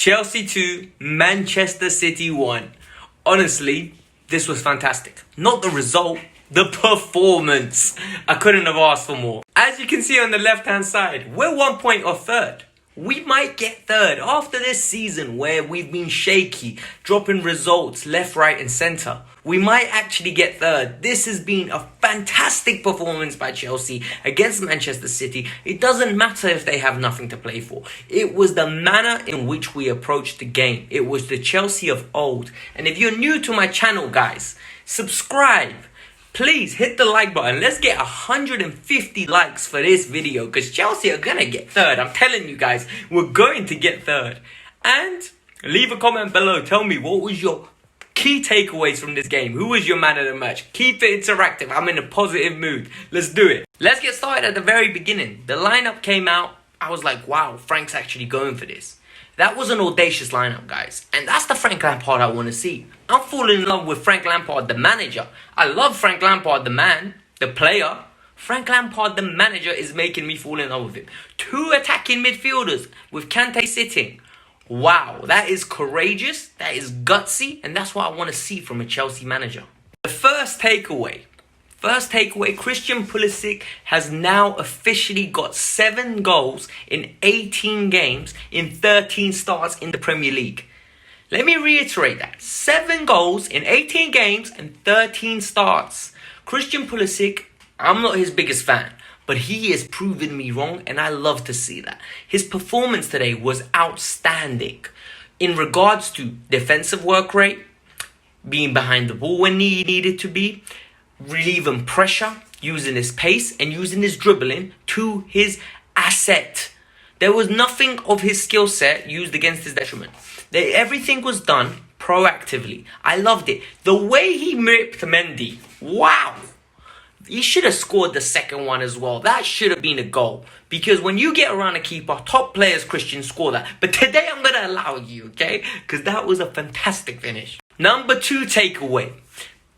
Chelsea 2, Manchester City 1. Honestly, this was fantastic. Not the result, the performance. I couldn't have asked for more. As you can see on the left-hand side, we're 1 point off third. We might get third after this season where we've been shaky, dropping results left, right and centre. We might actually get third. This has been a fantastic performance by Chelsea against Manchester City. It doesn't matter if they have nothing to play for. It was the manner in which we approached the game. It was the Chelsea of old. And if you're new to my channel, guys, subscribe. Please hit the like button. Let's get 150 likes for this video because Chelsea are going to get third. I'm telling you guys, we're going to get third. And leave a comment below. Tell me, what was your key takeaways from this game? Who was your man of the match? Keep it interactive. I'm in a positive mood. Let's do it. Let's get started at the very beginning. The lineup came out. I was like, wow, Frank's actually going for this. That was an audacious lineup, guys. And that's the Frank Lampard I want to see. I'm falling in love with Frank Lampard, the manager. I love Frank Lampard, the man, the player. Frank Lampard, the manager, is making me fall in love with him. 2 attacking midfielders with Kante sitting. Wow, that is courageous, that is gutsy, and that's what I want to see from a Chelsea manager. The first takeaway, Christian Pulisic has now officially got 7 goals in 18 games in 13 starts in the Premier League. Let me reiterate that. 7 goals in 18 games and 13 starts. Christian Pulisic, I'm not his biggest fan, but he has proven me wrong, and I love to see that. His performance today was outstanding in regards to defensive work rate, being behind the ball when he needed to be, relieving pressure, using his pace, and using his dribbling to his asset. There was nothing of his skill set used against his detriment. Everything was done proactively. I loved it. The way he ripped Mendy, wow. He should have scored the second one as well. That should have been a goal. Because when you get around a keeper, top players, Christian, score that. But today I'm going to allow you, okay? Because that was a fantastic finish. Number 2 takeaway.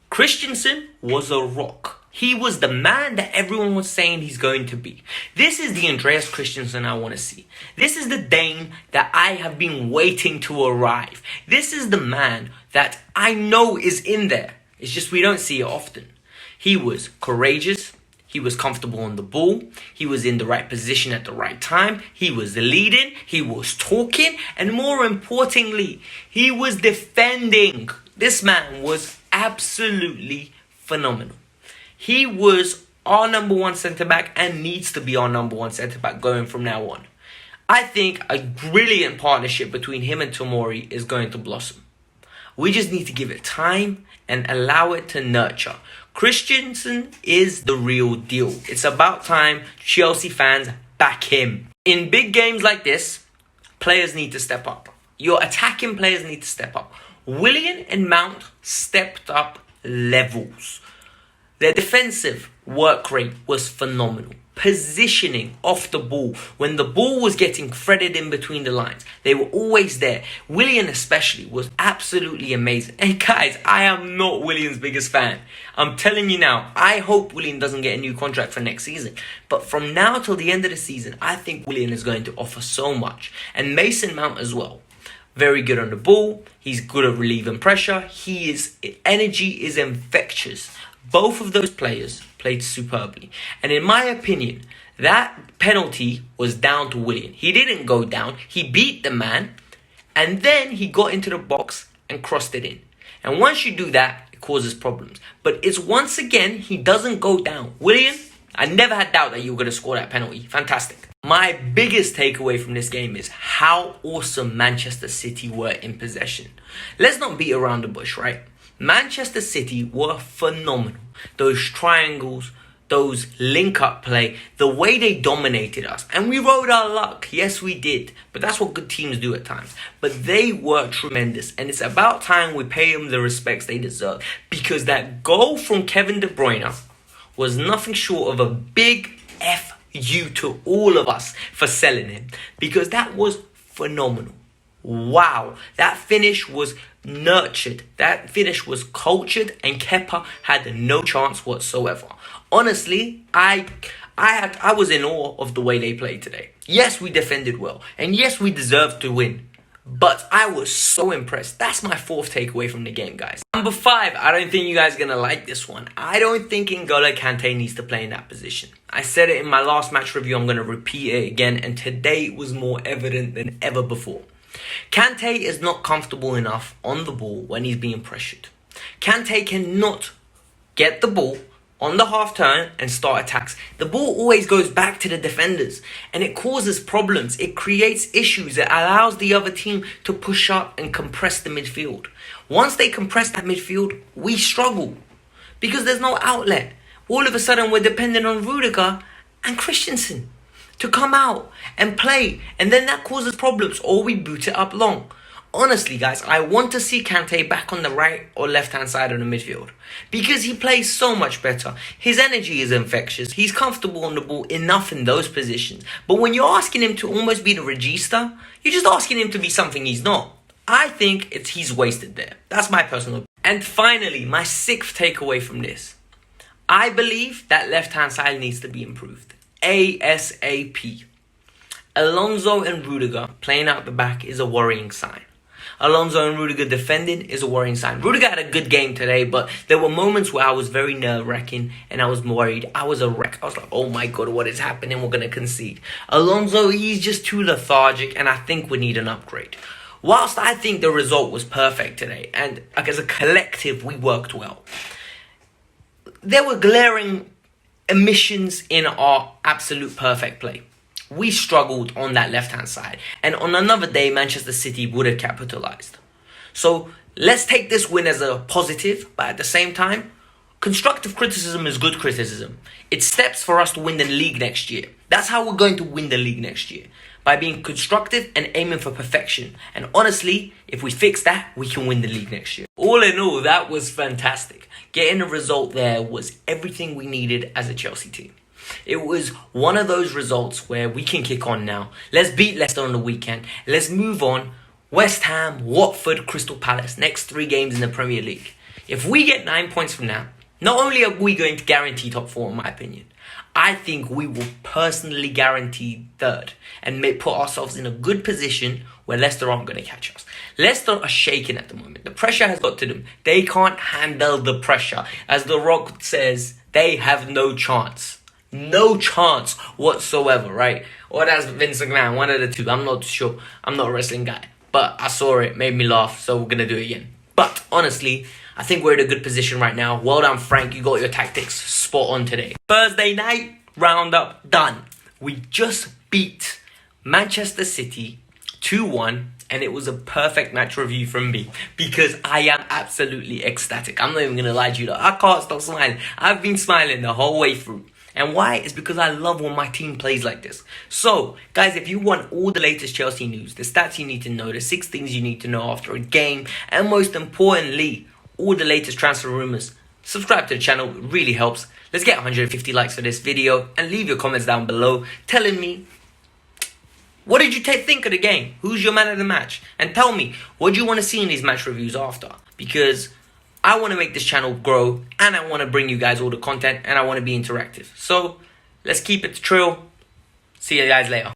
Christensen was a rock. He was the man that everyone was saying he's going to be. This is the Andreas Christensen I want to see. This is the Dane that I have been waiting to arrive. This is the man that I know is in there. It's just we don't see it often. He was courageous. He was comfortable on the ball. He was in the right position at the right time. He was leading. He was talking. And more importantly, he was defending. This man was absolutely phenomenal. He was our number 1 centre-back and needs to be our number 1 centre-back going from now on. I think a brilliant partnership between him and Tomori is going to blossom. We just need to give it time and allow it to nurture. Christensen is the real deal. It's about time Chelsea fans back him. In big games like this, players need to step up. Your attacking players need to step up. Willian and Mount stepped up levels. Their defensive work rate was phenomenal. Positioning off the ball. When the ball was getting threaded in between the lines, they were always there. Willian especially was absolutely amazing. And guys, I am not Willian's biggest fan. I'm telling you now, I hope Willian doesn't get a new contract for next season. But from now till the end of the season, I think Willian is going to offer so much. And Mason Mount as well. Very good on the ball. He's good at relieving pressure. His energy is infectious. Both of those players played superbly. And in my opinion, that penalty was down to Willian. He didn't go down. He beat the man. And then he got into the box and crossed it in. And once you do that, it causes problems. But it's once again, he doesn't go down. Willian, I never had doubt that you were going to score that penalty. Fantastic. My biggest takeaway from this game is how awesome Manchester City were in possession. Let's not beat around the bush, right? Manchester City were phenomenal. Those triangles, those link-up play, the way they dominated us. And we rode our luck. Yes, we did. But that's what good teams do at times. But they were tremendous. And it's about time we pay them the respects they deserve. Because that goal from Kevin De Bruyne was nothing short of a big F-U to all of us for selling him. Because that was phenomenal. Wow, that finish was nurtured. That finish was cultured, and Kepa had no chance whatsoever. Honestly, I was in awe of the way they played today. Yes, we defended well, and yes, we deserved to win. But I was so impressed. That's my fourth takeaway from the game, guys. Number 5, I don't think you guys are going to like this one. I don't think N'Golo Kante needs to play in that position. I said it in my last match review. I'm going to repeat it again. And today it was more evident than ever before. Kante is not comfortable enough on the ball when he's being pressured. Kante cannot get the ball on the half turn and start attacks. The ball always goes back to the defenders and it causes problems. It creates issues. It allows the other team to push up and compress the midfield. Once they compress that midfield, we struggle because there's no outlet. All of a sudden, we're dependent on Rudiger and Christensen to come out and play, and then that causes problems, or we boot it up long. Honestly, guys, I want to see Kante back on the right or left-hand side of the midfield because he plays so much better. His energy is infectious. He's comfortable on the ball enough in those positions. But when you're asking him to almost be the regista, you're just asking him to be something he's not. I think he's wasted there. That's my personal opinion. And finally, my 6th takeaway from this. I believe that left-hand side needs to be improved. ASAP. Alonso and Rudiger playing out the back is a worrying sign. Alonso and Rudiger defending is a worrying sign. Rudiger had a good game today, but there were moments where I was very nerve-wracking and I was worried. I was a wreck. I was like, oh my God, what is happening? We're going to concede. Alonso, he's just too lethargic and I think we need an upgrade. Whilst I think the result was perfect today and as a collective we worked well, there were glaring omissions in our absolute perfect play. We struggled on that left-hand side. And on another day, Manchester City would have capitalised. So let's take this win as a positive, but at the same time, constructive criticism is good criticism. It's steps for us to win the league next year. That's how we're going to win the league next year. By being constructive and aiming for perfection. And honestly, if we fix that, we can win the league next year. All in all, that was fantastic. Getting a result there was everything we needed as a Chelsea team. It was one of those results where we can kick on now. Let's beat Leicester on the weekend. Let's move on. West Ham, Watford, Crystal Palace. Next 3 games in the Premier League. If we get 9 points from now, not only are we going to guarantee top 4 in my opinion, I think we will personally guarantee 3rd and put ourselves in a good position where Leicester aren't going to catch us. Leicester are shaking at the moment. The pressure has got to them. They can't handle the pressure. As The Rock says, they have no chance. No chance whatsoever, right? Or that's Vince McMahon, one of the two. I'm not sure. I'm not a wrestling guy. But I saw it, made me laugh, so we're going to do it again. But honestly, I think we're in a good position right now. Well done, Frank. You got your tactics spot on today. Thursday night, roundup done. We just beat Manchester City 2-1. And it was a perfect match review from me because I am absolutely ecstatic. I'm not even going to lie to you. I can't stop smiling. I've been smiling the whole way through. And why? It's because I love when my team plays like this. So, guys, if you want all the latest Chelsea news, the stats you need to know, the 6 things you need to know after a game, and most importantly, all the latest transfer rumours, subscribe to the channel. It really helps. Let's get 150 likes for this video and leave your comments down below telling me, what did you think of the game? Who's your man of the match? And tell me, what do you want to see in these match reviews after? Because I want to make this channel grow and I want to bring you guys all the content and I want to be interactive. So let's keep it trill. See you guys later.